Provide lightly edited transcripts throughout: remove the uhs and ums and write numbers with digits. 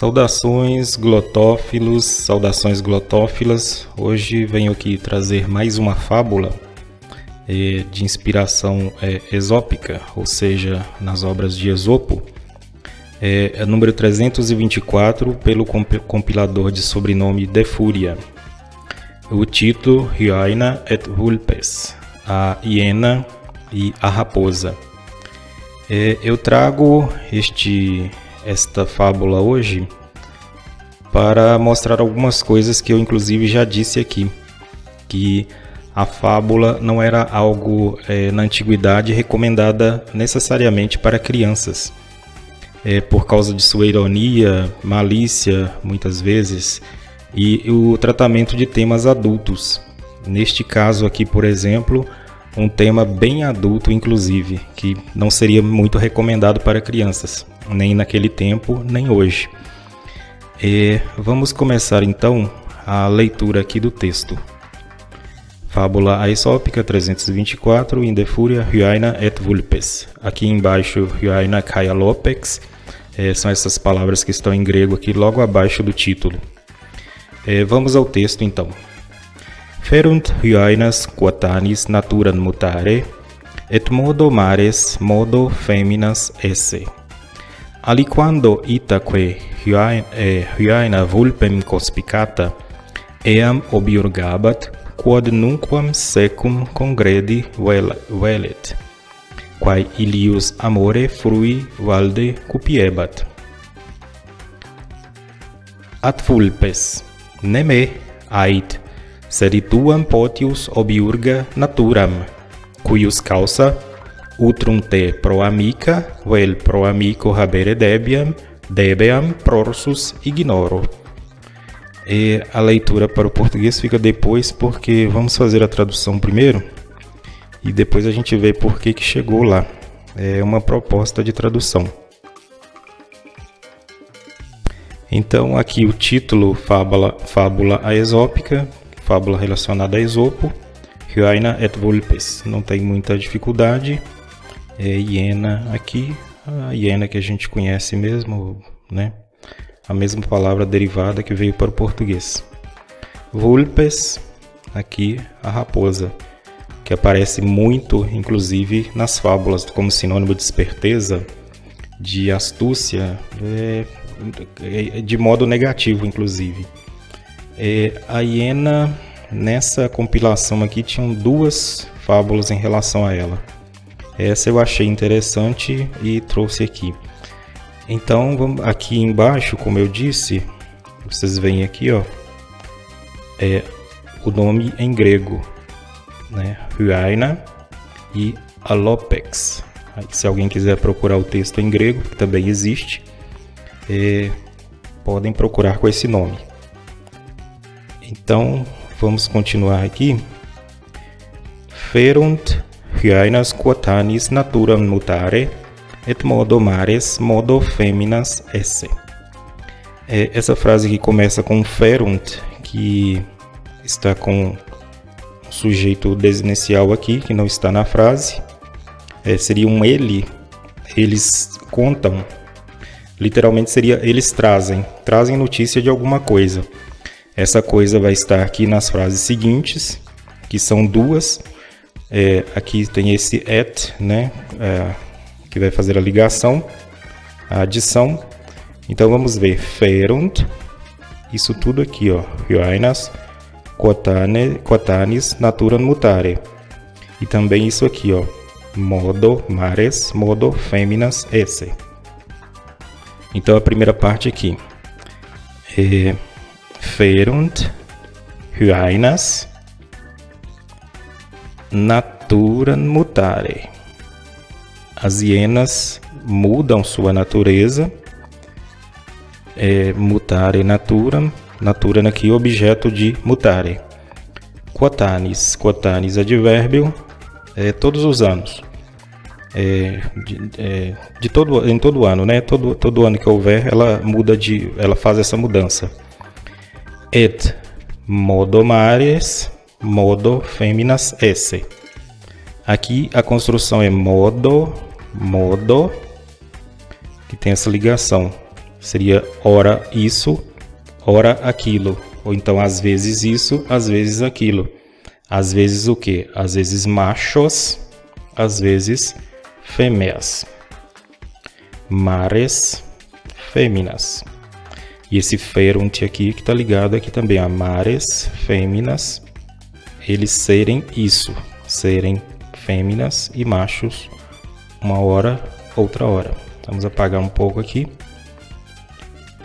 Saudações glotófilos, saudações glotófilas. Hoje venho aqui trazer mais uma fábula de inspiração esópica, ou seja, nas obras de Esopo. É número 324 pelo compilador de sobrenome De Fúria. O título Hyaina et Vulpes, a hiena e a raposa. Eu trago esta fábula hoje para mostrar algumas coisas que eu inclusive já disse aqui, que a fábula não era algo na antiguidade recomendada necessariamente para crianças, por causa de sua ironia, malícia muitas vezes, e o tratamento de temas adultos. Neste caso aqui, por exemplo, um tema bem adulto inclusive, que não seria muito recomendado para crianças, nem naquele tempo, nem hoje. Vamos começar então a leitura aqui do texto. Fábula aesópica 324, in De Furia Hyaina et Vulpes. Aqui embaixo, Hyaina kai alopex, são essas palavras que estão em grego aqui logo abaixo do título. Vamos ao texto então. Ferunt hyainas quotanis naturam mutare, et modo mares modo feminas esse. Aliquando itaque hyaina vulpem conspicata, eam obiurgabat, quod nunquam secum congredi velet, quae ilius amore frui valde cupiebat. At vulpes, neme ait, sed tuam potius obiurga naturam, cuius causa utrum te pro amica, vel pro amico habere debeam prorsus ignoro. E a leitura para o português fica depois, porque vamos fazer a tradução primeiro e depois a gente vê por que chegou lá. É uma proposta de tradução. Então aqui o título, fábula aesópica, fábula relacionada a Esopo, Hyaina et Vulpes. Não tem muita dificuldade. Hiena aqui, a hiena que a gente conhece mesmo, né? A mesma palavra derivada que veio para o português. Vulpes, aqui a raposa, que aparece muito, inclusive, nas fábulas, como sinônimo de esperteza, de astúcia, de modo negativo, inclusive. A hiena, nessa compilação aqui, tinham duas fábulas em relação a ela. Essa eu achei interessante e trouxe aqui. Então, aqui embaixo, como eu disse, vocês veem aqui, ó, o nome em grego, né? Hyaina e alopex. Aí, se alguém quiser procurar o texto em grego, que também existe, podem procurar com esse nome. Então, vamos continuar aqui. Ferunt hyainas quotanis naturam mutare, et modo mares modo feminas esse. Essa frase que começa com ferunt, que está com o sujeito desinicial aqui, que não está na frase, seria um ele. Eles contam, literalmente seria eles trazem notícia de alguma coisa. Essa coisa vai estar aqui nas frases seguintes, que são duas. Aqui tem esse et, né? Que vai fazer a ligação, a adição. Então vamos ver. Ferunt, isso tudo aqui, ó. Hyainas quotanis naturam mutare. E também isso aqui, ó. Modo mares modo feminas esse. Então a primeira parte aqui. Ferunt hyainas naturam mutare. As hienas mudam sua natureza. Mutare naturam. Naturam aqui objeto de mutare. Quotanis. Quotanis advérbio. Todos os anos. Em todo ano, né? Todo ano que houver, ela faz essa mudança. Et modo mares modo feminas esse. Aqui a construção é modo, que tem essa ligação. seria ora isso, ora aquilo. Ou então às vezes isso, às vezes aquilo. Às vezes o quê? Às vezes machos, às vezes fêmeas. Mares, fêminas. E esse ferunt aqui que está ligado aqui também a mares, fêminas. Eles serem isso, serem fêminas e machos uma hora, outra hora. Vamos apagar um pouco aqui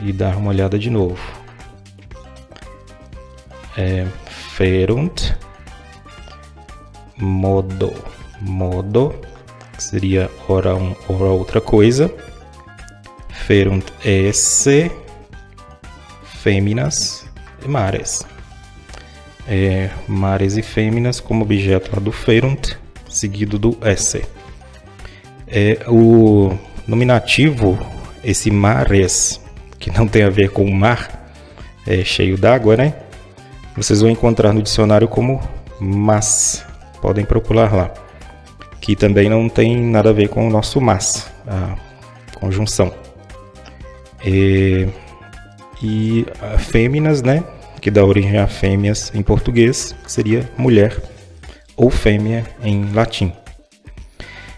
e dar uma olhada de novo. Ferunt, modo, que seria ora outra coisa. Ferunt esse, fêminas e mares. Mares e fêminas como objeto lá do ferunt, seguido do esse. O nominativo, esse mares, que não tem a ver com o mar, cheio d'água, né? Vocês vão encontrar no dicionário como mas. Podem procurar lá. Que também não tem nada a ver com o nosso mas, a conjunção. E fêminas, né? Que dá origem a fêmeas em português, que seria mulher ou fêmea em latim.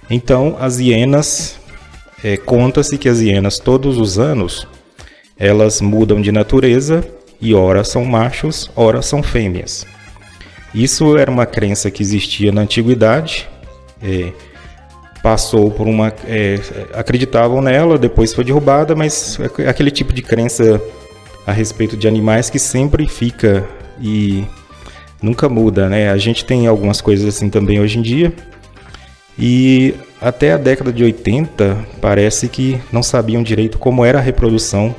Então, as hienas, conta-se que as hienas todos os anos, elas mudam de natureza e ora são machos, ora são fêmeas. Isso era uma crença que existia na antiguidade, passou por uma... acreditavam nela, depois foi derrubada, mas é aquele tipo de crença a respeito de animais que sempre fica e nunca muda, né? A gente tem algumas coisas assim também hoje em dia. E até a década de 80 parece que não sabiam direito como era a reprodução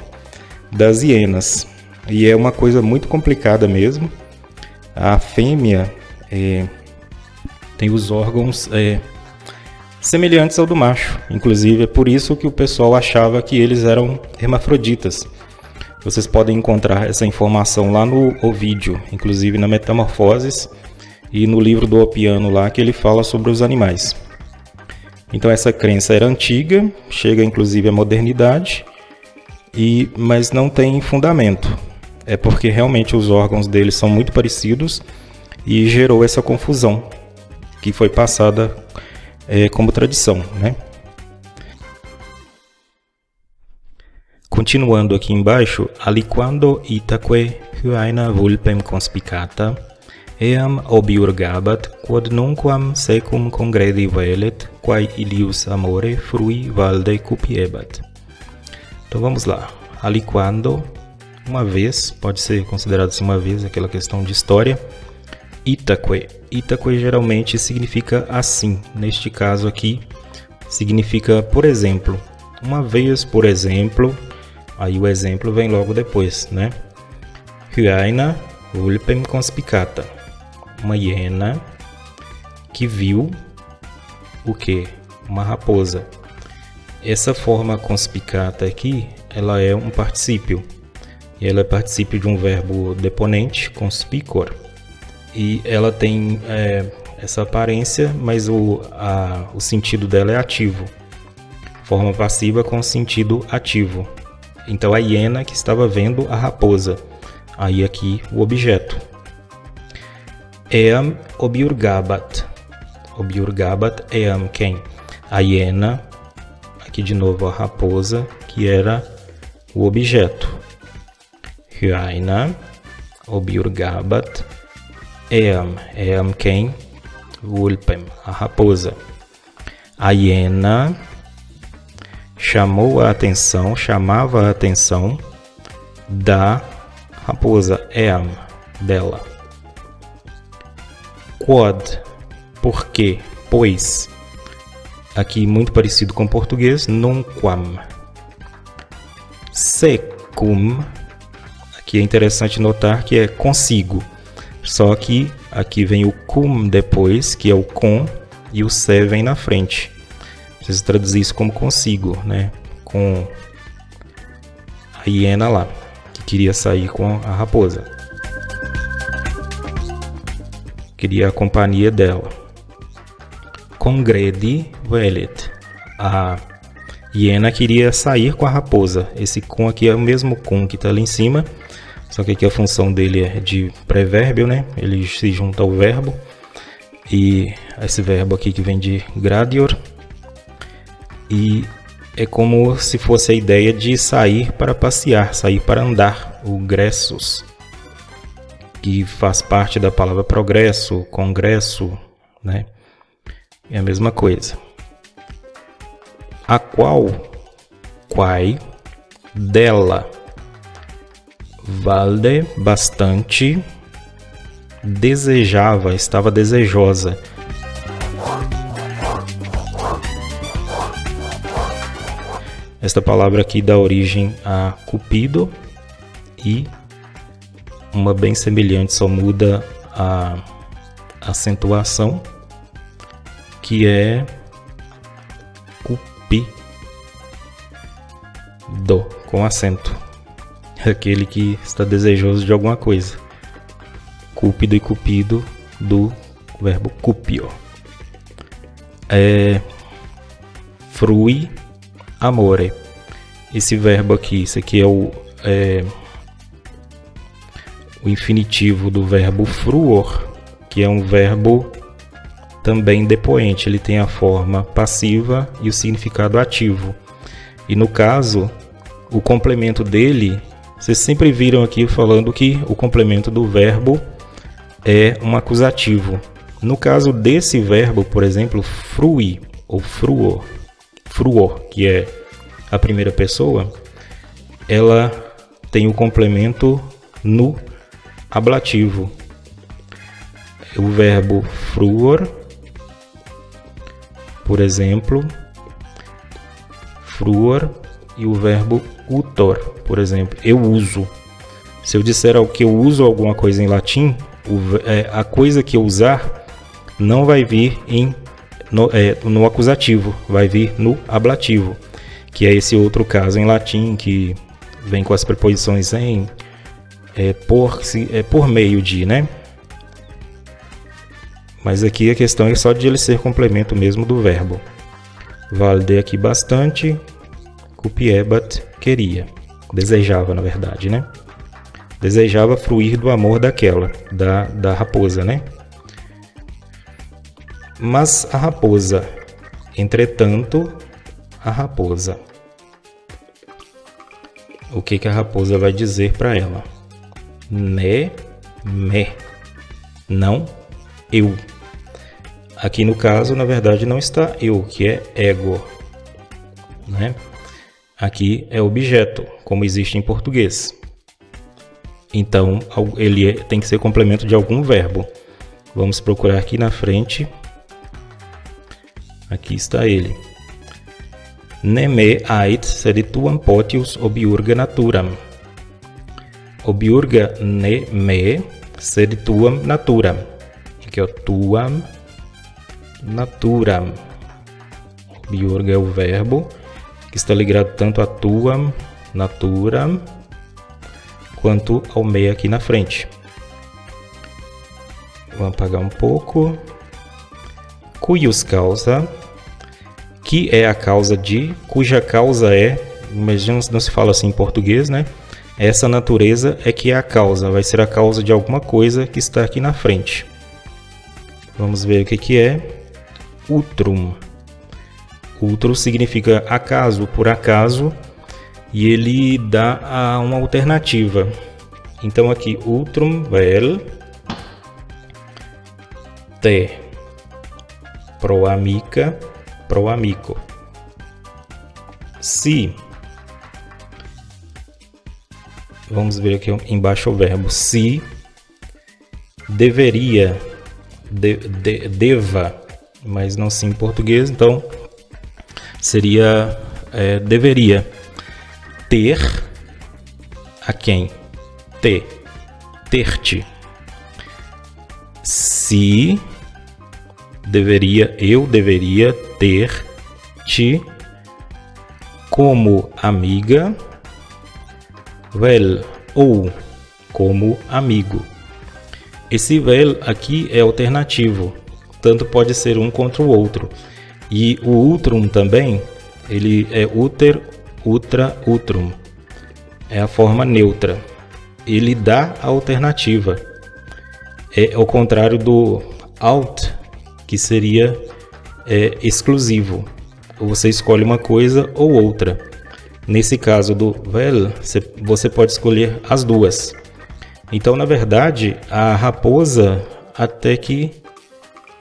das hienas. E é uma coisa muito complicada mesmo. A fêmea tem os órgãos semelhantes ao do macho. Inclusive é por isso que o pessoal achava que eles eram hermafroditas. Vocês podem encontrar essa informação lá no Ovídio, inclusive na Metamorfoses e no livro do Opiano lá que ele fala sobre os animais. Então essa crença era antiga, chega inclusive à modernidade, mas não tem fundamento. É porque realmente os órgãos deles são muito parecidos e gerou essa confusão que foi passada como tradição, né? Continuando aqui embaixo, aliquando itaque hyaena vulpem conspicata, eam obiurgabat, quod nunquam secum congredi velet, quae ilius amore frui valde cupiebat. Então vamos lá. Aliquando, uma vez, pode ser considerado assim uma vez, aquela questão de história. Itaque. Itaque geralmente significa assim. Neste caso aqui, significa por exemplo. Uma vez, por exemplo, aí o exemplo vem logo depois, né? Hyaena vulpem conspicata. Uma hiena que viu o quê? Uma raposa. Essa forma conspicata aqui, ela é um particípio. E ela é particípio de um verbo deponente, conspicor. E ela tem essa aparência, mas o sentido dela é ativo. Forma passiva com sentido ativo. Então a hiena que estava vendo a raposa. Aí aqui o objeto. Eam obiurgabat. Obiurgabat eam quem? A hiena. Aqui de novo a raposa, que era o objeto. Hyaena obiurgabat eam. Eam quem? Vulpem, a raposa. A hiena chamou a atenção, chamava a atenção da raposa, eam, dela. Quod, por quê? Pois. Aqui muito parecido com o português, nunquam. Secum, aqui é interessante notar que é consigo. Só que aqui vem o cum depois, que é o com, e o se vem na frente. Preciso traduzir isso como consigo, né? Com a hiena lá, que queria sair com a raposa. Queria a companhia dela. Congredi velet. Iena queria sair com a raposa. Esse com aqui é o mesmo com que está ali em cima, só que aqui a função dele é de prevérbio, né? Ele se junta ao verbo. E esse verbo aqui que vem de gradior. E é como se fosse a ideia de sair para passear, sair para andar, o gressus, que faz parte da palavra progresso, congresso, né? É a mesma coisa. A qual, quai, dela, valde, bastante, desejava, estava desejosa. Esta palavra aqui dá origem a Cupido e uma bem semelhante, só muda a acentuação, que é Cupido, com acento. Aquele que está desejoso de alguma coisa. Cúpido e cupido, do verbo cupio. Frui amore. Esse verbo aqui, isso aqui é o infinitivo do verbo fruor, que é um verbo também depoente. Ele tem a forma passiva e o significado ativo. E no caso, o complemento dele, vocês sempre viram aqui falando que o complemento do verbo é um acusativo. No caso desse verbo, por exemplo, frui ou fruor, que é a primeira pessoa, ela tem o complemento no ablativo. O verbo fruor, por exemplo, fruor, e o verbo utor, por exemplo, eu uso. Se eu disser que eu uso alguma coisa em latim, a coisa que eu usar não vai vir no acusativo, vai vir no ablativo, que é esse outro caso em latim que vem com as preposições em, por meio de, né? Mas aqui a questão é só de ele ser complemento mesmo do verbo. Valde aqui bastante, cupiebat, queria, desejava na verdade, né? Desejava fruir do amor daquela, da raposa, né? Mas a raposa, entretanto, a raposa. O que a raposa vai dizer para ela? Ne, me, não eu. Aqui no caso, na verdade, não está eu, que é ego, né? Aqui é objeto, como existe em português. Então, ele tem que ser complemento de algum verbo. Vamos procurar aqui na frente. Aqui está ele. Ne me ait sedituam potius obiurga naturam. Obiurga ne me sedituam naturam. Aqui é o tuam naturam. Obiurga é o verbo que está ligado tanto a tuam, naturam, quanto ao me aqui na frente. Vamos apagar um pouco. Cuius causa, que é a causa de, cuja causa é, mas não se fala assim em português, né? Essa natureza é que é a causa, vai ser a causa de alguma coisa que está aqui na frente. Vamos ver o que é. Utrum. Utrum significa acaso, por acaso, e ele dá uma alternativa. Então aqui, utrum vel te pro amica, pro amico. Se, vamos ver aqui embaixo o verbo, se deveria, deva, mas não sim em português, então seria deveria ter a quem? Ter-te. Se eu deveria ter-te como amiga, vel, ou como amigo. Esse vel aqui é alternativo, tanto pode ser um contra o outro. E o utrum também ele é uter, utra, utrum. É a forma neutra. Ele dá a alternativa. É ao contrário do alt, que seria exclusivo. Você escolhe uma coisa ou outra. Nesse caso do vel, você pode escolher as duas. Então, na verdade, a raposa até que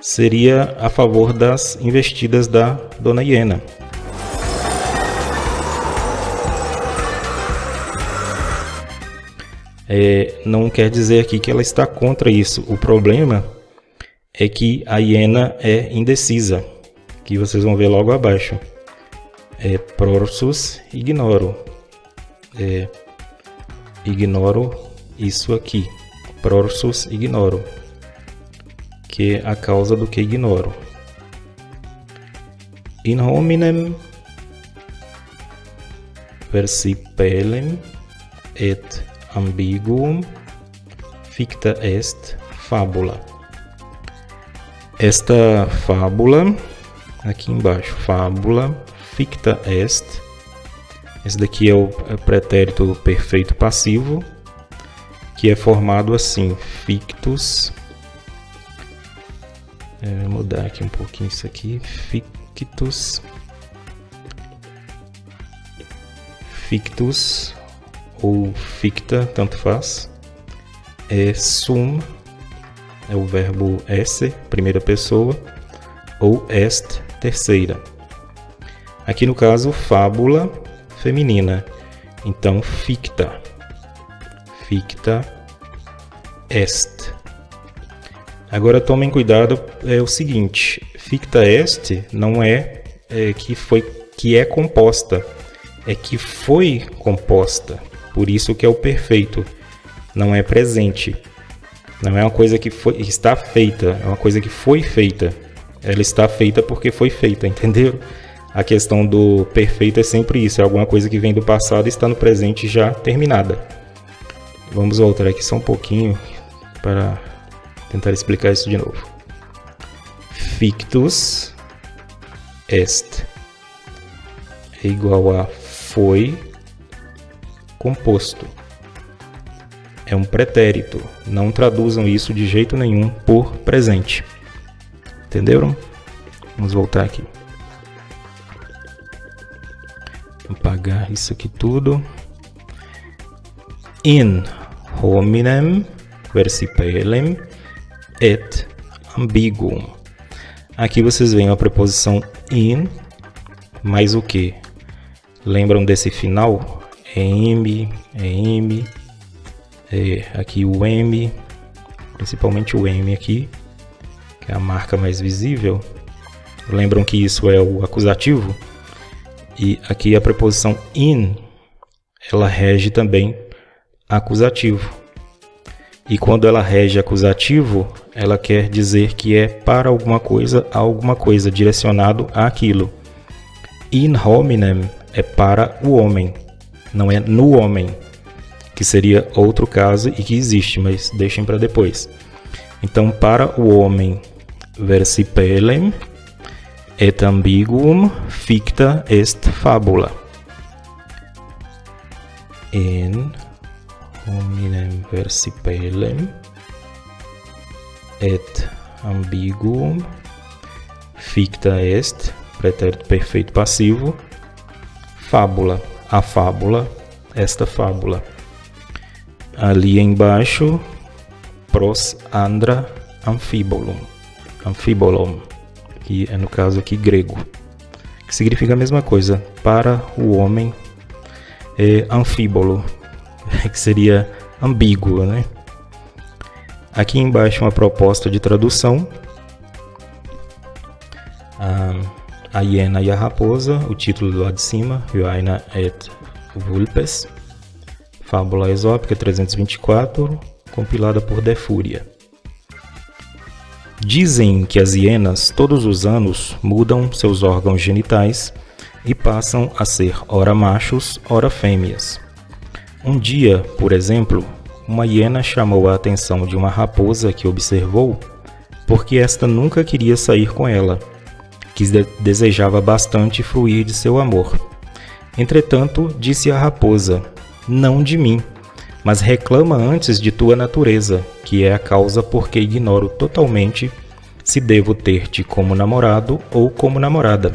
seria a favor das investidas da dona hiena. Não quer dizer aqui que ela está contra isso. O problema é que a hiena é indecisa, que vocês vão ver logo abaixo. Prorsus ignoro. Ignoro isso aqui. Prorsus ignoro. Que é a causa do que ignoro. In hominem versipelem et ambiguum ficta est fabula. Esta fábula, aqui embaixo, fábula ficta est. Esse daqui é o pretérito perfeito passivo, que é formado assim, fictus. Vou mudar aqui um pouquinho isso aqui, fictus. Fictus ou ficta, tanto faz. Sum é o verbo esse, primeira pessoa, ou est, terceira. Aqui no caso, fábula feminina. Então, ficta. Ficta est. Agora tomem cuidado, é o seguinte, ficta est não é, que é composta, é que foi composta. Por isso que é o perfeito, não é presente. Não é uma coisa que está feita, é uma coisa que foi feita. Ela está feita porque foi feita, entendeu? A questão do perfeito é sempre isso, é alguma coisa que vem do passado e está no presente já terminada. Vamos voltar aqui só um pouquinho para tentar explicar isso de novo. Fictus est é igual a foi composto. É um pretérito. Não traduzam isso de jeito nenhum por presente. Entenderam? Vamos voltar aqui. Vou apagar isso aqui tudo. In hominem versipelem et ambiguum. Aqui vocês veem a preposição in, mais o que? Lembram desse final? M, aqui o M, principalmente o M aqui, que é a marca mais visível. Lembram que isso é o acusativo? E aqui a preposição in, ela rege também acusativo. E quando ela rege acusativo, ela quer dizer que é para alguma coisa, a alguma coisa, direcionado àquilo. In hominem é para o homem, não é no homem, que seria outro caso e que existe, mas deixem para depois. Então, para o homem, versipelem et ambiguum ficta est fabula. In hominem versipelem et ambiguum ficta est, pretérito perfeito passivo, fábula, a fábula, esta fábula. Ali embaixo, pros andra amphibolum, que é no caso aqui grego, que significa a mesma coisa, para o homem, anfíbolo, que seria ambíguo, né? Aqui embaixo uma proposta de tradução. A hiena e a raposa, o título do lado de cima, Hyaena et Vulpes, Fábula Esópica 324, compilada por De Fúria. Dizem que as hienas todos os anos mudam seus órgãos genitais e passam a ser ora machos, ora fêmeas. Um dia, por exemplo, uma hiena chamou a atenção de uma raposa que observou porque esta nunca queria sair com ela, que desejava bastante fruir de seu amor. Entretanto, disse a raposa: não de mim, mas reclama antes de tua natureza, que é a causa por que ignoro totalmente se devo ter-te como namorado ou como namorada.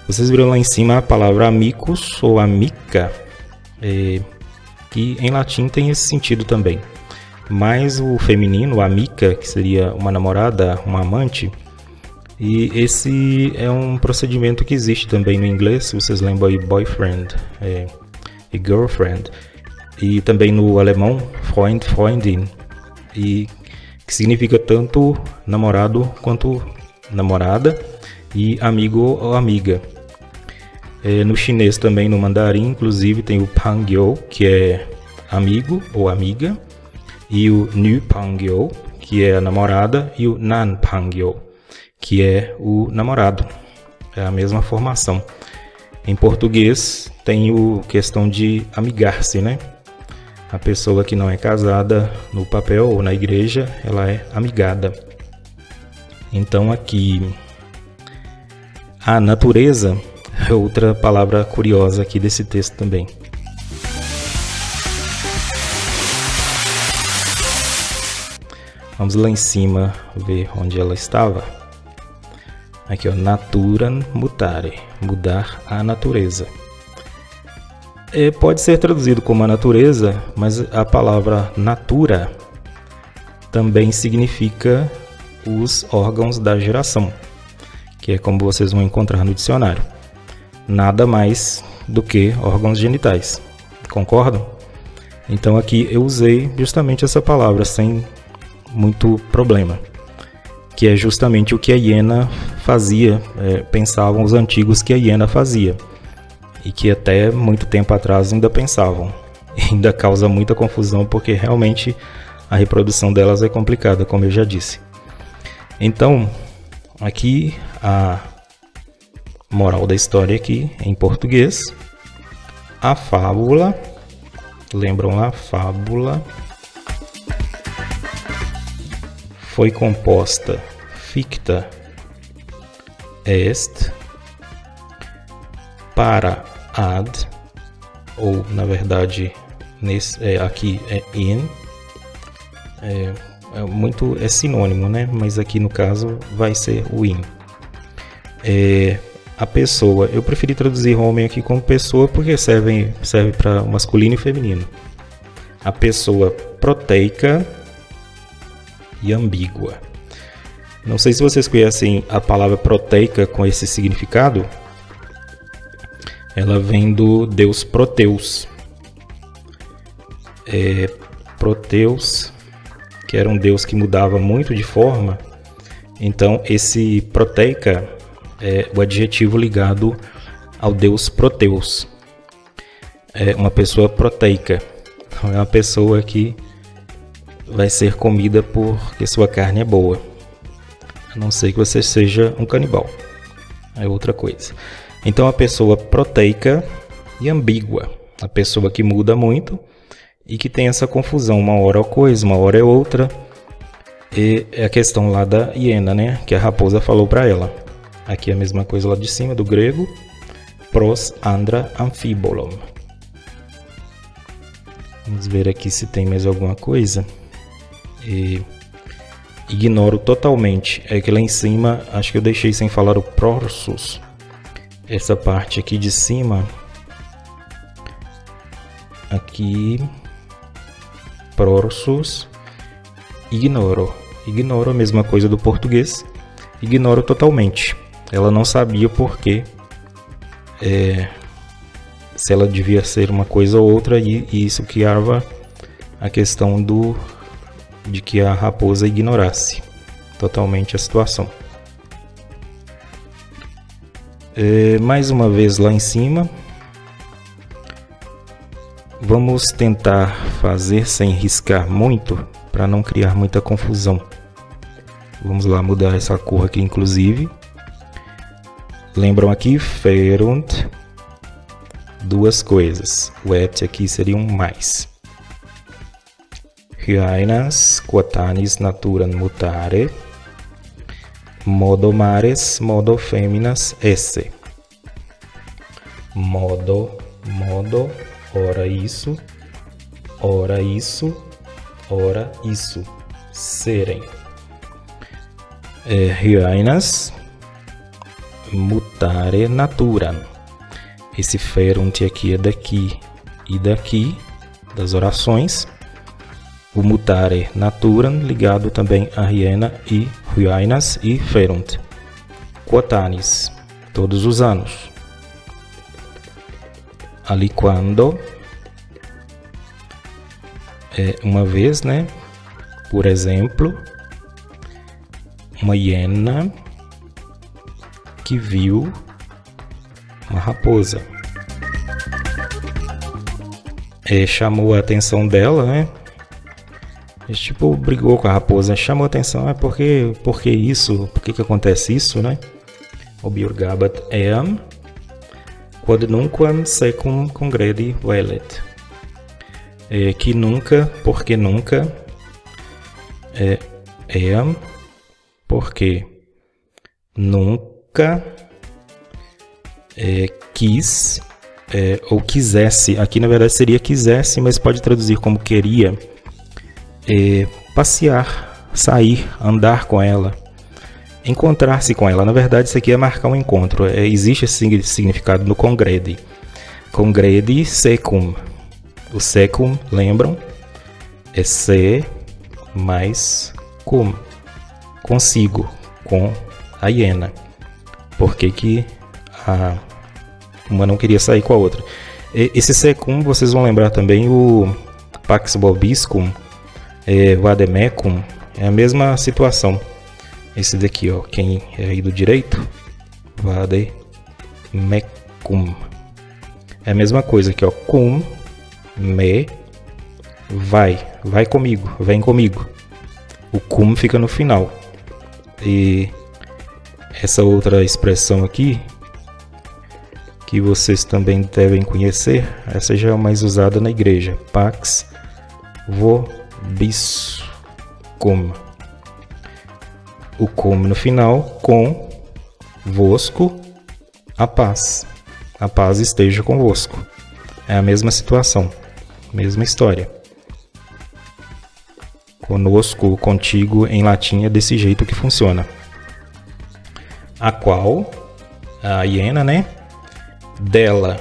Vocês viram lá em cima a palavra amicus ou amica, que em latim tem esse sentido também. Mas o feminino, amica, que seria uma namorada, uma amante, e esse é um procedimento que existe também no inglês, se vocês lembram aí, boyfriend e girlfriend, e também no alemão, Freund, Freundin, e que significa tanto namorado quanto namorada, e amigo ou amiga. No chinês também, no mandarim, inclusive, tem o Pangyou, que é amigo ou amiga, e o Nu Pangyou, que é a namorada, e o Nan Pangyou, que é o namorado. É a mesma formação. Em português, tem a questão de amigar-se, né? A pessoa que não é casada no papel ou na igreja, ela é amigada. Então aqui, a natureza é outra palavra curiosa aqui desse texto também. Vamos lá em cima ver onde ela estava. Aqui, ó, naturam mutare, mudar a natureza. Pode ser traduzido como a natureza, mas a palavra natura também significa os órgãos da geração, que é como vocês vão encontrar no dicionário. Nada mais do que órgãos genitais. Concordam? Então aqui eu usei justamente essa palavra sem muito problema, que é justamente o que a hiena fazia, pensavam os antigos que a hiena fazia, e que até muito tempo atrás ainda pensavam. Ainda causa muita confusão, porque realmente a reprodução delas é complicada, como eu já disse. Então, aqui a moral da história aqui em português: a fábula, lembram a fábula, foi composta ficta est para ad, ou na verdade aqui é in, é sinônimo, né? Mas aqui no caso vai ser o in. A pessoa, eu preferi traduzir homem aqui como pessoa porque serve para masculino e feminino. A pessoa proteica e ambígua. Não sei se vocês conhecem a palavra proteica com esse significado. Ela vem do deus Proteus. Proteus, que era um deus que mudava muito de forma. Então esse proteica é o adjetivo ligado ao deus Proteus. É uma pessoa proteica. É uma pessoa que vai ser comida porque sua carne é boa. A não ser que você seja um canibal. É outra coisa. Então a pessoa proteica e ambígua. A pessoa que muda muito e que tem essa confusão. Uma hora é coisa, uma hora é outra. E é a questão lá da hiena, né? Que a raposa falou para ela. Aqui é a mesma coisa lá de cima, do grego. Pros andra amphibolon. Vamos ver aqui se tem mais alguma coisa. Ignoro totalmente. É que lá em cima, acho que eu deixei sem falar o prorsus. Essa parte aqui de cima. Aqui. Prorsus. Ignoro. Ignoro a mesma coisa do português. Ignoro totalmente. Ela não sabia por quê. Se ela devia ser uma coisa ou outra, e isso criava a questão de que a raposa ignorasse totalmente a situação. Mais uma vez lá em cima, vamos tentar fazer sem riscar muito, para não criar muita confusão. Vamos lá mudar essa cor aqui, inclusive. Lembram aqui, ferunt, duas coisas. O et aqui seria um mais. Hyainas quotanis naturam mutare. modo mares, modo fêminas, esse. Modo, ora isso, ora isso, ora isso. Serem. Hyainas, mutare naturam. Esse ferunt aqui é daqui e daqui, das orações. O mutare naturam ligado também a hiena e hyainas e ferunt. Quotanis, todos os anos. Aliquando, uma vez, né? Por exemplo, uma hiena que viu uma raposa. Chamou a atenção dela, né? Tipo, brigou com a raposa, chamou a atenção, por que isso? Por que acontece isso, né? Obiurgabat eam, quod nunquam secum congredi velet. Que nunca, porque nunca, eam, porque nunca quis, ou quisesse, aqui na verdade seria quisesse, mas pode traduzir como queria, passear, sair, andar com ela, encontrar-se com ela. Na verdade isso aqui é marcar um encontro, existe esse significado no congredi. Congredi secum. O secum, lembram? É se mais cum. Consigo, com a hiena. Por que uma não queria sair com a outra? Esse secum, vocês vão lembrar também o pax vobiscum, vademecum, é a mesma situação. Esse daqui, ó, quem é aí do direito, vademecum. É a mesma coisa aqui, ó, cum, me, vai comigo, vem comigo. O cum fica no final. E essa outra expressão aqui, que vocês também devem conhecer, essa já é mais usada na igreja. Pax vobiscum. O cum no final, com vosco, a paz. A paz esteja convosco. É a mesma situação, mesma história. Conosco, contigo, em latim é desse jeito que funciona. A qual, a hiena, né? Dela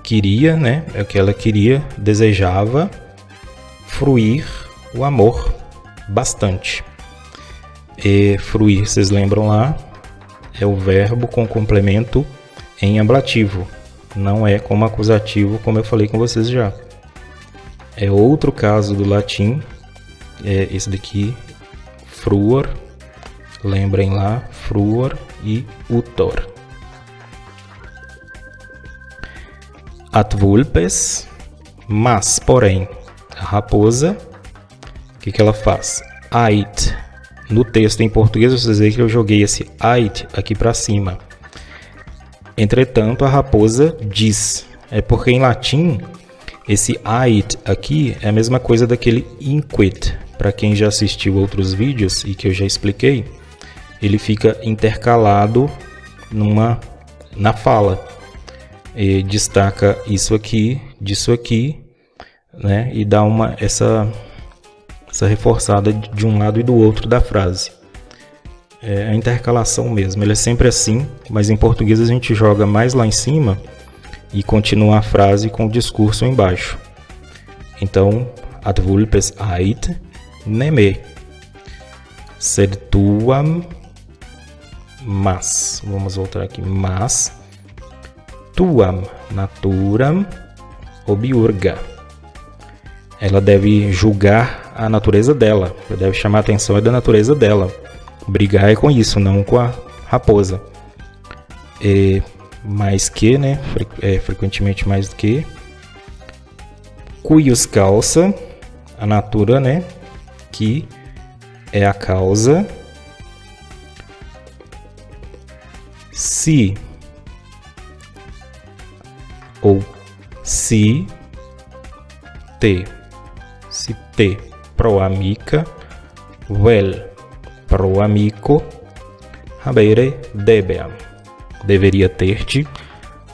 queria, né? É o que ela queria, desejava fruir o amor bastante. E fruir, vocês lembram lá? É o verbo com complemento em ablativo. Não é como acusativo, como eu falei com vocês já. É outro caso do latim. É esse daqui, fruor, lembrem lá, fruor e utor. At vulpes, mas, porém, a raposa, o que ela faz? Ait, no texto em português vocês veem que eu joguei esse ait aqui para cima. Entretanto, a raposa diz, porque em latim, esse ait aqui é a mesma coisa daquele inquit. Para quem já assistiu outros vídeos e que eu já expliquei, ele fica intercalado na fala. E destaca isso aqui, disso aqui, né? E dá essa reforçada de um lado e do outro da frase. É a intercalação mesmo, ele é sempre assim, mas em português a gente joga mais lá em cima e continua a frase com o discurso embaixo. Então, at vulpes ait neme, sed tuam, mas, vamos voltar aqui, mas, tuam naturam obiurga. Ela deve julgar a natureza dela, ela deve chamar a atenção da natureza dela. Brigar é com isso, não com a raposa. Mais que, né, frequentemente mais do que. Cuius causa, a natura, né, que é a causa. Se ou se te pro amica, vel pro amico, habere debeam. Deveria ter-te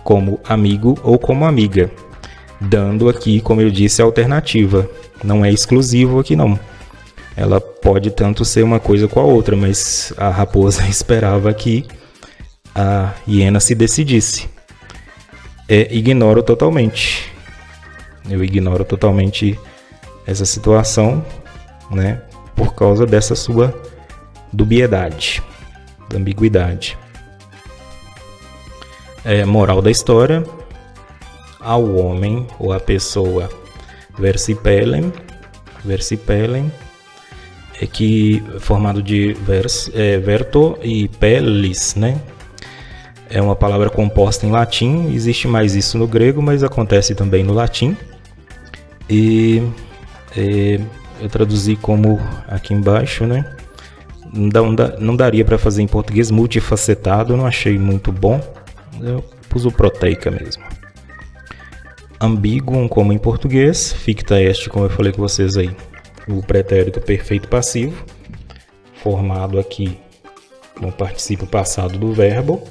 como amigo ou como amiga. Dando aqui, como eu disse, a alternativa. Não é exclusivo aqui não. Ela pode tanto ser uma coisa com a outra, mas a raposa esperava que a hiena se decidisse. Ignoro totalmente. Eu ignoro totalmente essa situação, né, por causa dessa sua dubiedade, ambiguidade. Moral da história: ao homem ou à pessoa versipelem, que formado de verto e pellis, né? É uma palavra composta em latim, existe mais isso no grego, mas acontece também no latim. E eu traduzi como aqui embaixo, né? Não daria para fazer em português multifacetado, não achei muito bom. Eu pus o proteica mesmo. Ambiguum, como em português, ficta est, como eu falei com vocês aí, o pretérito perfeito passivo, formado aqui no particípio passado do verbo,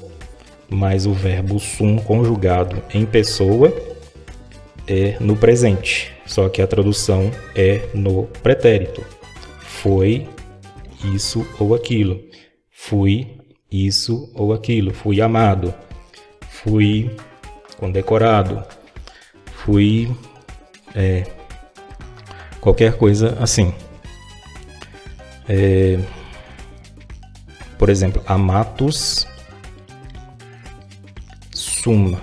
mais o verbo sum conjugado em pessoa no presente, só que a tradução é no pretérito. Foi isso ou aquilo. Fui isso ou aquilo. Fui amado. Fui condecorado. Fui qualquer coisa assim. Por exemplo, amatus sum.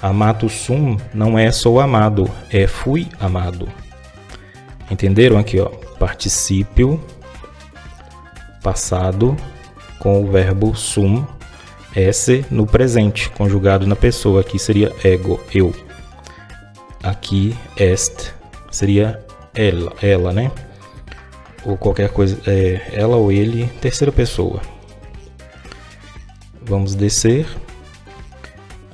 Amatus sum não é sou amado, é fui amado. Entenderam aqui, ó? Particípio passado com o verbo sum, esse no presente, conjugado na pessoa. Aqui seria ego, eu. Aqui est seria ela, né? Ou qualquer coisa, ela ou ele, terceira pessoa. Vamos descer.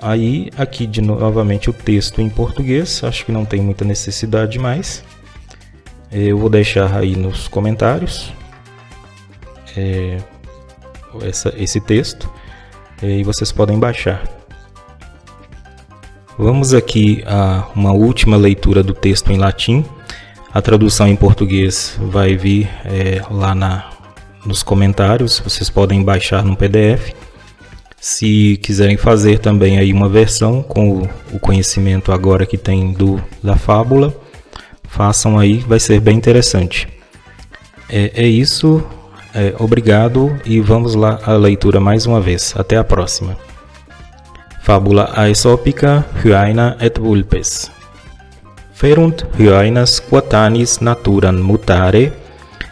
Aí, aqui novamente o texto em português, acho que não tem muita necessidade mais. Eu vou deixar aí nos comentários esse texto e vocês podem baixar. Vamos aqui a uma última leitura do texto em latim. A tradução em português vai vir lá nos comentários, vocês podem baixar no PDF. Se quiserem fazer também aí uma versão com o conhecimento agora que tem da fábula, façam aí, vai ser bem interessante. É isso, obrigado e vamos lá à leitura mais uma vez. Até a próxima. Fábula Aesopica, Hyaena et Vulpes. Ferunt hyaenas quatanis naturam mutare,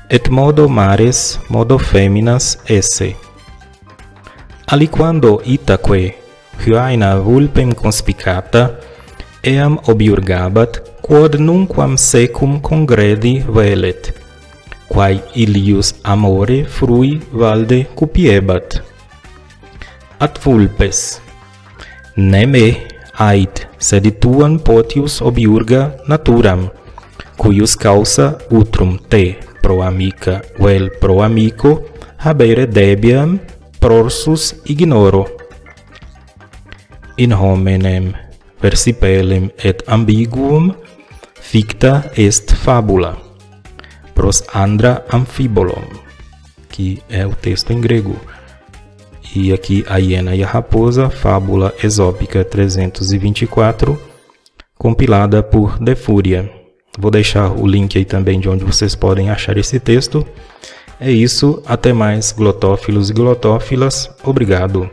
et modo mares, modo feminas esse. Aliquando itaque hyaena vulpem conspicata, eam obiurgabat, quod nunquam secum congredi velet, quae ilius amore frui valde cupiebat. At vulpes, ne me ait, sed tuam potius obiurga naturam, cuius causa utrum te pro amica vel pro amico habere debiam prorsus ignoro. In hominem versipelem et ambiguum ficta est fabula, pros andra amphibolum, que é o texto em grego. E aqui a hiena e a raposa, fábula Esópica 324, compilada por De Fúria. Vou deixar o link aí também de onde vocês podem achar esse texto. É isso, até mais, glotófilos e glotófilas. Obrigado.